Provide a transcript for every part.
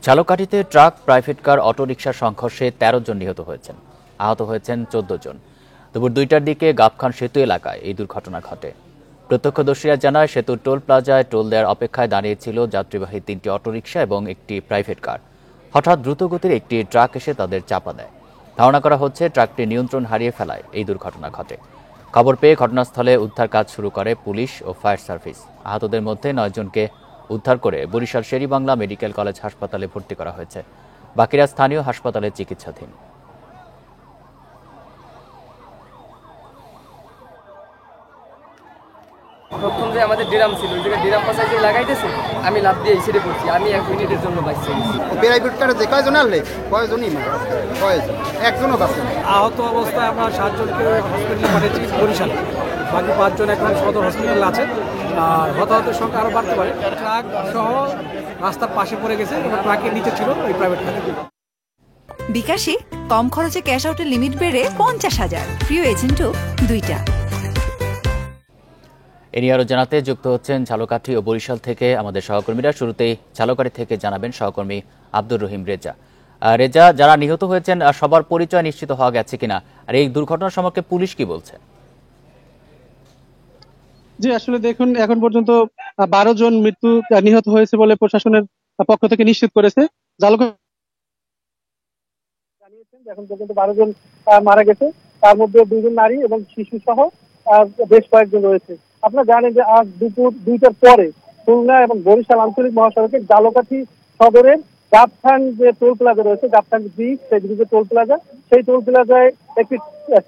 ঝালকাঠিতে truck, private car, অটোরিকশার সংঘর্ষে ১৩ জন নিহত হয়েছেন। আহত হয়েছেন ১৪ জন। দুপুর ২টার দিকে গাবখান সেতু এলাকায় এই দুর্ঘটনা ঘটে। প্রত্যক্ষদর্শীরা জানায়, সেতুর টোল প্লাজায় টোল দেওয়ার অপেক্ষায় দাঁড়িয়েছিল যাত্রীবাহী ৩টি অটোরিকশা এবং একটি প্রাইভেট কার। হঠাৎ দ্রুতগতির একটি ট্রাক এসে তাদের চাপা দেয়। ধারণা করা হচ্ছে ট্রাকটি নিয়ন্ত্রণ হারিয়ে ফেলায় এই দুর্ঘটনা ঘটে। খবর পেয়ে ঘটনাস্থলে উদ্ধার কাজ শুরু করে পুলিশ ও ফায়ার সার্ভিস। আহতদের মধ্যে ৯ জনকে উদ্ধার করে বরিশাল শের-ই-বাংলা মেডিকেল কলেজ হাসপাতালে ভর্তি করা হয়েছে। বাকিরা স্থানীয় হাসপাতালে চিকিৎসাধীন। প্রথম যে আমাদের ড্রাম ছিল, ওই জায়গায় ড্রাম পাশে যে লাগাইতেছে, আমি লাফ দিয়ে ছেড়ে পড়ছি। আমি 1 মিনিটের জন্য বাইসে গেছি। প্রাইভেট কারে যে কয়জন আনলে কয়জনই কয়জন একজনও বাঁচে না। আহত অবস্থায় আমরা 7 জনকে হসপিটালে পাঠিয়েছি বরিশালে। বাকি 5 জন এখন সদর হসপিটালে আছে। আর হতাহতের সংখ্যা আরও বাড়তে পারে। ট্রাক সহ রাস্তার পাশে পড়ে গেছে এবং ট্রাকের নিচে ছিল ওই প্রাইভেট কার। বিকাশে কম খরচে ক্যাশ আউটের লিমিট বেড়ে 50,000। প্রিয় এজেন্টও 2টা। এ নিয়ে আরও জানাতে যুক্ত হচ্ছেন ঝালকাঠি ও বরিশাল থেকে আমাদের সহকর্মীরা। শুরুতেই ঝালকাঠি থেকে জানাবেন সহকর্মী আব্দুর রহিম রেজা। রেজা, যারা নিহত হয়েছেন সবার পরিচয় নিশ্চিত হওয়া গেছে কিনা, আর এই দুর্ঘটনার সম্পর্কে পুলিশ কি বলছে? জি, আসলে দেখুন, এখন পর্যন্ত 12 জন নিহত হয়েছে বলে প্রশাসনের পক্ষ থেকে নিশ্চিত করেছে। ঝালকাঠি জানিয়েছেন এখন পর্যন্ত 12 জন মারা গেছে, তার মধ্যে 2 জন নারী এবং শিশু সহ বেশ কয়েকজন রয়েছে। আপনারা জানেন যে আজ দুপুর 2টার পরে খুলনা এবং বরিশাল আঞ্চলিক মহাসড়কের ঝালকাঠি সদরের গাবখান যে টোল প্লাজা রয়েছে, গাবখান ব্রিজ, সেই ব্রিজের টোল প্লাজা, সেই টোল প্লাজায় একটি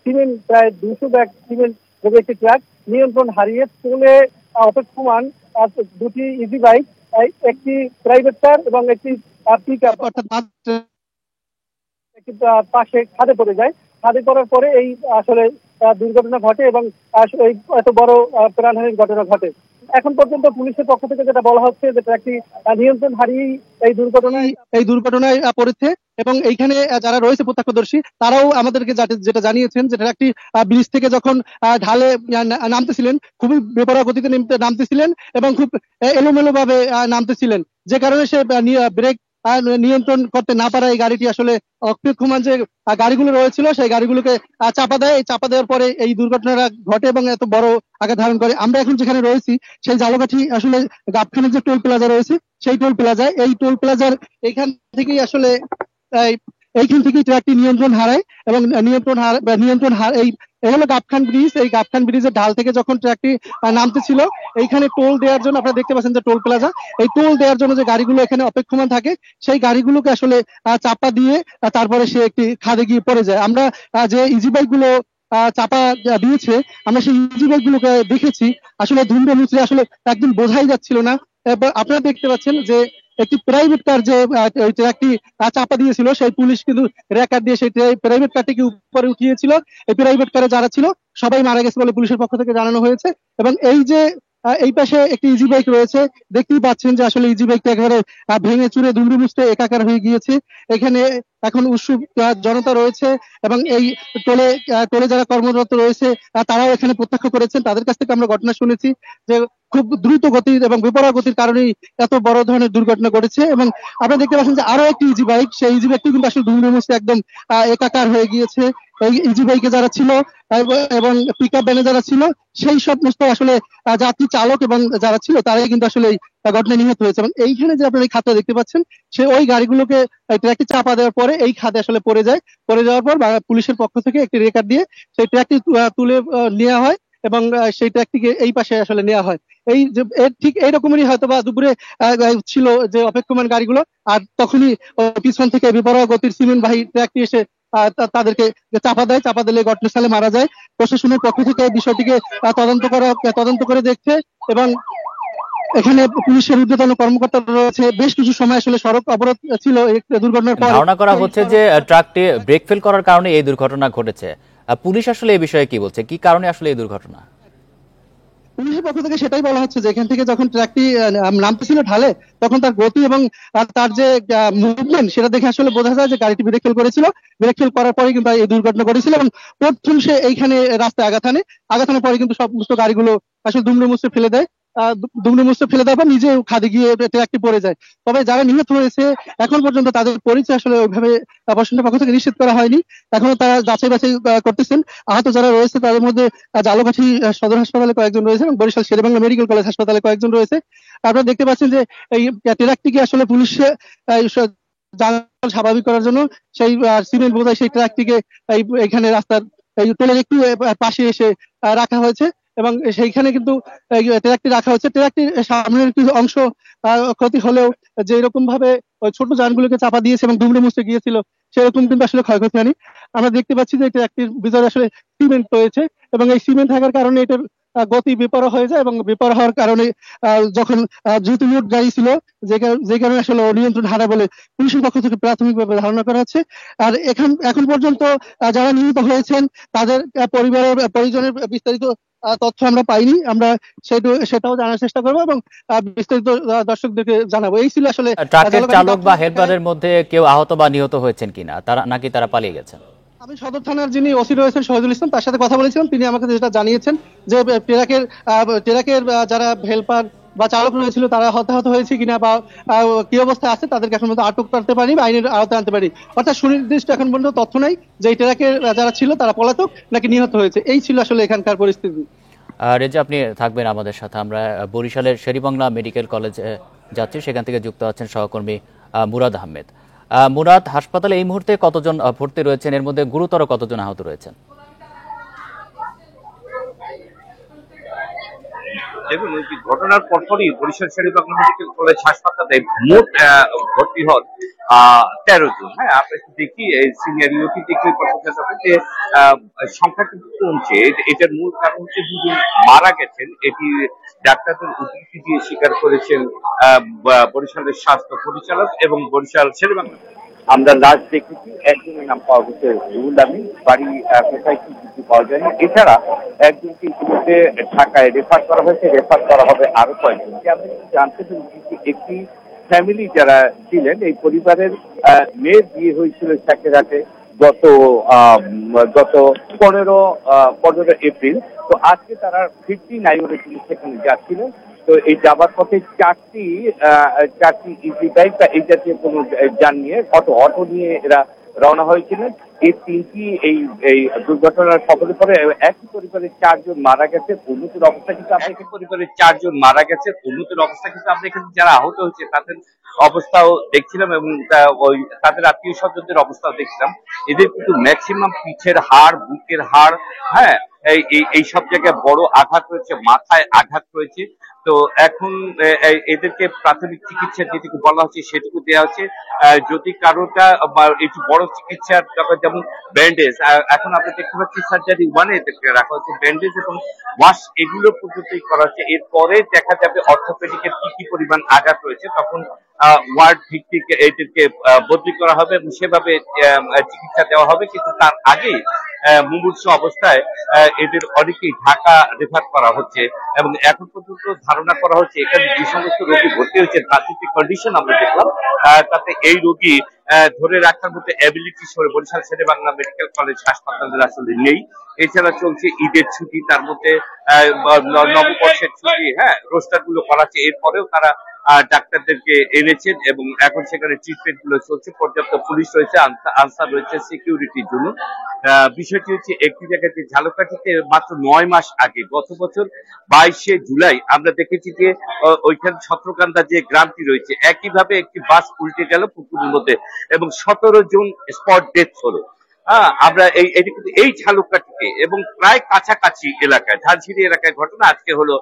সিমেন্ট, প্রায় 200 ব্যাগ সিমেন্ট যোগে একটি ট্রাক নিয়ন্ত্রণ হারিয়ে টোলে অপেক্ষমান 2টি ইজি বাইক, একটি প্রাইভেট কার এবং একটি পিকআপ অর্থাৎ একটি পাশে খাদে পড়ে যায়। খাদে পড়ার পরে এই আসলে দুর্ঘটনা ঘটে এবং এই এত বড় প্রাণহানির ঘটনা ঘটে। এখন পর্যন্ত পুলিশের পক্ষ থেকে যেটা বলা হচ্ছে যে ট্রাকটি নিয়ন্ত্রণ হারিয়ে এই দুর্ঘটনায় পড়েছে এবং এইখানে যারা রয়েছে প্রত্যক্ষদর্শী তারাও আমাদেরকে যেটা জানিয়েছেন যে ট্রাকটি ব্রিজ থেকে যখন ঢালে নামতেছিলেন, খুবই বেপরোয়া গতিতে নামতেছিলেন এবং খুব এলোমেলো ভাবে নামতেছিলেন, যে কারণে সে ব্রেক নিয়ন্ত্রণ করতে না পারা এই গাড়িটি আসলে অপেক্ষমান যে গাড়িগুলো রয়েছিল সেই গাড়িগুলোকে চাপা দেয়। এই চাপা দেওয়ার পরে এই দুর্ঘটনাটা ঘটে এবং এত বড় আকার ধারণ করে। আমরা এখন যেখানে রয়েছি সেই ঝালকাঠি আসলে গাবখানের যে টোল প্লাজা রয়েছে, সেই টোল প্লাজায়, এই টোল প্লাজার এইখান থেকেই আসলে এইখান থেকেই ট্রাকটি নিয়ন্ত্রণ হারায় এবং এই হলো গাবখান ব্রিজ। এই গাবখান ব্রিজের ঢাল থেকে যখন ট্রাকটি নামতেছিল, এইখানে টোল দেওয়ার জন্য আপনারা দেখতে পাচ্ছেন যে টোল প্লাজা, এই টোল দেওয়ার জন্য যে গাড়িগুলো এখানে অপেক্ষমান থাকে সেই গাড়িগুলোকে আসলে চাপা দিয়ে তারপরে সে একটি খাদে গিয়ে পড়ে যায়। আমরা যে ইজি বাইক গুলো চাপা দিয়েছে, আমরা সেই ইজি বাইক গুলোকে দেখেছি, আসলে ধুমড়ে মুচড়ে আসলে একদম বোঝাই যাচ্ছিল না। আপনারা দেখতে পাচ্ছেন যে একটি প্রাইভেট কার যে ট্রাকটি চাপা দিয়েছিল, সেই পুলিশ কিন্তু রেকার দিয়ে সেই প্রাইভেট কারটিকে উপরে উঠিয়েছিল। এই প্রাইভেট কারে যারা ছিল সবাই মারা গেছে বলে পুলিশের পক্ষ থেকে জানানো হয়েছে। এবং এই যে এই পাশে একটি ইজি বাইক রয়েছে, দেখতেই পাচ্ছেন যে আসলে ইজি বাইকটা একেবারে ভেঙে চুরে দুমড়ে মুচড়ে একাকার হয়ে গিয়েছে। এখানে এখন উৎসুক জনতা রয়েছে এবং এই টোলে যারা কর্মরত রয়েছে তারাও এখানে প্রত্যক্ষ করেছেন। তাদের কাছ থেকে আমরা ঘটনা শুনেছি যে খুব দ্রুত গতির এবং বেপরোয়া গতির কারণেই এত বড় ধরনের দুর্ঘটনা ঘটেছে। এবং আপনারা দেখতে পাচ্ছেন যে আরো একটি ইজি বাইক, সেই ইজি বাইকটি কিন্তু আসলে দুমড়ে মুচড়ে একদম একাকার হয়ে গিয়েছে। এই ইজি বাইকে যারা ছিল এবং পিকআপ ভ্যানে যারা ছিল, সেই সমস্ত আসলে যাত্রী চালক এবং যারা ছিল তারাই কিন্তু আসলে ঘটনায় নিহত হয়েছে। এবং এইখানে যে আপনারা এই খাতটা দেখতে পাচ্ছেন, সে ওই গাড়িগুলোকে ট্রাকটি চাপা দেওয়ার পরে এই খাদে আসলে পড়ে যায়। পড়ে যাওয়ার পর পুলিশের পক্ষ থেকে একটি রেকার দিয়ে সেই ট্রাকটি তুলে নেওয়া হয় এবং সেই ট্রাকটিকে এই পাশে আসলে নেওয়া হয়। এই যে ঠিক এইরকমই হয়তো বা দুপুরে ছিল যে অপেক্ষমান গাড়িগুলো, আর তখনই পিছন থেকে বেপরোয়া গতির সিমেন্টবাহী ট্রাকটি এসে তাদেরকে চাপা দিলে ঘটনাস্থলে মারা যায়। প্রশাসনের পক্ষ থেকে বিষয়টিকে তদন্ত করে দেখছে এবং এখানে পুলিশের ঊর্ধ্বতন কর্মকর্তা রয়েছে। বেশ কিছু সময় আসলে সড়ক অবরোধ ছিল এই দুর্ঘটনার পর। ধারণা করা হচ্ছে যে ট্রাকটি ব্রেক ফেল করার কারণে এই দুর্ঘটনা ঘটেছে। পুলিশ আসলে এই বিষয়ে কি বলছে, কি কারণে আসলে এই দুর্ঘটনা? পুলিশের পক্ষ থেকে সেটাই বলা হচ্ছে যে এখান থেকে যখন ট্রাকটি নামতেছিল ঢালে, তখন তার গতি এবং তার যে মুভমেন্ট সেটা দেখে আসলে বোঝা যায় যে গাড়িটি ব্রেক ফেল করেছিল। ব্রেক ফেল করার পরে কিন্তু এই দুর্ঘটনা ঘটেছিল এবং প্রথম সে এইখানে রাস্তায় আঘাত হানে পরে কিন্তু সমস্ত গাড়িগুলো আসলে দুমড়ে মুচড়ে ফেলে দেয়। দুমড়ে মুচড়ে ফেলে দেওয়ার পর নিজে খাদে গিয়ে ট্রাকটি পড়ে যায়। তবে যারা নিহত হয়েছে এখন পর্যন্ত তাদের পরিচয় আসলে ওইভাবে প্রশাসনের পক্ষ থেকে নিশ্চিত করা হয়নি। এখনো তারা যাচাই বাছাই করতেছেন। আহত যারা রয়েছে তাদের মধ্যে ঝালকাঠি সদর হাসপাতালে কয়েকজন রয়েছে এবং বরিশাল শেরেবাংলা মেডিকেল কলেজ হাসপাতালে কয়েকজন রয়েছে। আপনারা দেখতে পাচ্ছেন যে এই ট্রাকটিকে আসলে পুলিশে যানচলাচল স্বাভাবিক করার জন্য সেই সিমেন্ট বোঝাই সেই ট্রাকটিকে এখানে রাস্তার এই টোলের একটু পাশে এসে রাখা হয়েছে এবং সেইখানে কিন্তু ট্রাকটি রাখা হচ্ছে। ট্রাকটির সামনের একটু অংশ ক্ষতি হলেও যে এরকম ভাবে ওই ছোট যানগুলোকে চাপা দিয়েছে এবং দুমড়ে মুচড়ে গিয়েছিল সেরকম কিন্তু আসলে ক্ষয়ক্ষতি হয়নি। আমরা দেখতে পাচ্ছি যে ট্রাকটির ভিতরে আসলে সিমেন্ট রয়েছে এবং এই সিমেন্ট থাকার কারণে এটার গতি বিপরীত হয়ে যায় এবং বিপরীত হওয়ার কারণে যখন দ্রুত মোট গাড়ি ছিল যে কারণে আসলে নিয়ন্ত্রণ হারা বলে পুলিশের পক্ষ থেকে প্রাথমিকভাবে ধারণা করা হচ্ছে। আর এখন পর্যন্ত যারা নিহত হয়েছেন তাদের পরিবারের পরিজনের বিস্তারিত তথ্য আমরা পাইনি। আমরা সেটাও জানার চেষ্টা করবো এবং বিস্তারিত দর্শকদেরকে জানাবো। এই ছিল আসলে ট্রাকের চালক বা হেল্পারের মধ্যে কেউ আহত বা নিহত হয়েছেন কিনা, নাকি তারা পালিয়ে গেছেন? আমি সদর থানার যিনি ওসি রয়েছেন শহীদুল ইসলাম তার সাথে কথা বলেছিলাম। তিনি আমাকে যেটা জানিয়েছেন যে ট্রাকের যারা হেল্পার বা চালক রয়েছিল তারা হতাহত হয়েছে কিনা বা কি অবস্থায় আছে তাদেরকে এখন পর্যন্ত আটক করতে পারি বা আইনের আওতায় আনতে পারি। অর্থাৎ সুনির্দিষ্ট এখন পর্যন্ত তথ্য নাই যে এই ট্রাকের যারা ছিল তারা পলাতক নাকি নিহত হয়েছে। এই ছিল আসলে এখানকার পরিস্থিতি। রেজা, আপনি থাকবেন আমাদের সাথে। আমরা বরিশালের শেরেবাংলা মেডিকেল কলেজে যাচ্ছি, সেখান থেকে যুক্ত আছেন সহকর্মী মুরাদ আহমেদ। মুরাদ, হাসপাতালে এই মুহূর্তে কতজন ভর্তি রয়েছেন, এর মধ্যে গুরুতর কতজন আহত রয়েছেন? দেখুন, ওই ঘটনার পরপরই বরিশাল শেরেবাংলা মেডিকেল কলেজ হাসপাতালে মোট ভর্তি হন 13 জন। হ্যাঁ, আপনি দেখি সিনিয়রিটি দেখলে যে সংখ্যা কিন্তু কমছে। এটার মূল কারণ হচ্ছে দুজন মারা গেছেন, এটি ডাক্তারদের উদ্ধৃতি দিয়ে স্বীকার করেছেন বরিশালের স্বাস্থ্য পরিচালক এবং বরিশাল শেরেবাংলা। আমরা লাশ দেখেছি, একজনের নাম পাওয়া গেছে রুহুল আমিন, বাড়ি কোথায় কি কিছু পাওয়া যায়নি। এছাড়া একজনকে ইতিমধ্যে ঢাকায় রেফার করা হয়েছে, রেফার করা হবে আরো কয়েকজনকে। আমরা জানতে পেরেছি একটি ফ্যামিলি যারা ছিলেন, এই পরিবারের মেয়ের বিয়ে হয়েছিল চাকেরাতে গত 15 এপ্রিল। তো আজকে তারা 59 সেখানে যাচ্ছিলেন। তো এই যাবার পথে চারটি ইজি বাইক বা এই জাতীয় কোনো যান নিয়ে অটো নিয়ে এরা রওনা হয়েছিলেন। এই তিনটি এই দুর্ঘটনার খবরের পরে একই পরিবারের 4 জন মারা গেছে, উন্নতির অবস্থা কিন্তু আমরা একই পরিবারের 4 জন মারা গেছে, উন্নতির অবস্থা কিন্তু আমরা এখানে যারা আহত হয়েছে তাদের অবস্থাও দেখছিলাম এবং ওই তাদের আত্মীয় স্বজনদের অবস্থাও দেখছিলাম। এদের কিন্তু ম্যাক্সিমাম পিঠের হাড়, বুকের হাড়, হ্যাঁ, এই সব জায়গায় বড় আঘাত রয়েছে, মাথায় আঘাত রয়েছে। তো এখন এদেরকে প্রাথমিক চিকিৎসা যেটুকু বলা হচ্ছে সেটুকু দেওয়া হচ্ছে। যদি কারোটা একটু বড় চিকিৎসার ব্যাপার যেমন ব্যান্ডেজ, এখন আপনি দেখতে পাচ্ছি সার্জারি 1 এদেরকে রাখা হচ্ছে, ব্যান্ডেজ এবং ওয়াশ এগুলো পর্যন্তই করা হচ্ছে। এরপরে দেখা যাবে অর্থোপেডিকের কি পরিমাণ আঘাত রয়েছে, তখন ওয়ার্ড ভিত্তিক এদেরকে বদলি করা হবে এবং সেভাবে চিকিৎসা দেওয়া হবে। কিন্তু তার আগেই মুমূর্ষু অবস্থায় এদের অনেকেই ঢাকা রেফার করা হচ্ছে এবং এখন পর্যন্ত ধারণা করা হচ্ছে এখানে যে সমস্ত রোগী ভর্তি হয়েছে তাদের যে কন্ডিশন আমরা দেখলাম, তাতে এই রোগী ধরে রাখার মতো ability Barishal Sher-e-Bangla medical college হাসপাতালের আসলে নেই। এছাড়া চলছে ঈদের ছুটি, তার মধ্যে নববর্ষের ছুটি, হ্যাঁ, রোস্টার গুলো করাচ্ছে। এরপরেও তারা ডাক্তারদেরকে এনেছেন এবং এখন সেখানে ট্রিটমেন্ট গুলো চলছে। পর্যাপ্ত পুলিশ রয়েছে, আনসার রয়েছে সিকিউরিটির জন্য। বিষয়টি হচ্ছে একটি জায়গাতে ঝালকাঠিতে মাত্র 9 মাস আগে গত বছর 22শে জুলাই আমরা দেখেছি যে ওইখানে ছত্রকান্দা যে গ্রামটি রয়েছে একইভাবে একটি বাস উল্টে গেল পুকুরের মধ্যে এবং 17 জন স্পট ডেথ হলো। আমরা এই ঝালকাঠিতে এবং প্রায় কাছাকাছি এলাকায়, ঝালঝিরি এলাকায় ঘটনা, আজকে হলো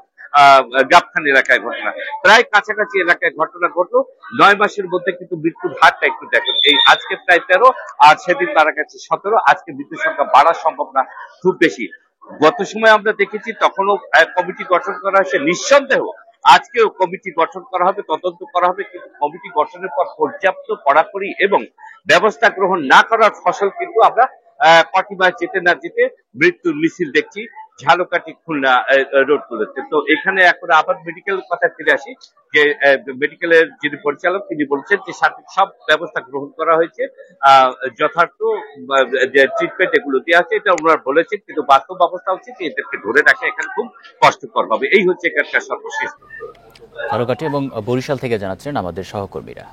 গাবখান এলাকায় ঘটনা, প্রায় কাছাকাছি এলাকায় ঘটনা ঘটলো। 9 মাসের মধ্যে কিন্তু মৃত্যুর হারটা একটু দেখেন, এই আজকে প্রায় 13 আর সেদিন তারা কাছে 17। আজকে মৃত্যুর সংখ্যা বাড়ার সম্ভাবনা খুব বেশি। গত সময় আমরা দেখেছি তখনও কমিটি গঠন করা হয়েছে, নিঃসন্দেহ আজকেও কমিটি গঠন করা হবে, তদন্ত করা হবে। কিন্তু কমিটি গঠনের পর পর্যাপ্ত কড়াকড়ি এবং ব্যবস্থা গ্রহণ না করার ফসল কিন্তু আমরা কটিমায় যেতে না যেতে মৃত্যুর মিছিল দেখছি। ঝালকাঠি খুলনা রোডগুলোতে। তো এখানে এখন আবার মেডিকেল কথা ফিরে আসি, যে মেডিকেলের যিনি পরিচালক তিনি বলছেন যে সার্বিক সব ব্যবস্থা গ্রহণ করা হয়েছে, যথার্থ যে ট্রিটমেন্ট এগুলো দেওয়া আছে এটা ওনারা বলেছেন, কিন্তু বাস্তব অবস্থা হচ্ছে যে এদেরকে ধরে রাখা এখানে খুব কষ্টকর হবে। এই হচ্ছে এখানকার সর্বশেষ। ঝালকাঠি এবং বরিশাল থেকে জানাচ্ছেন আমাদের সহকর্মীরা।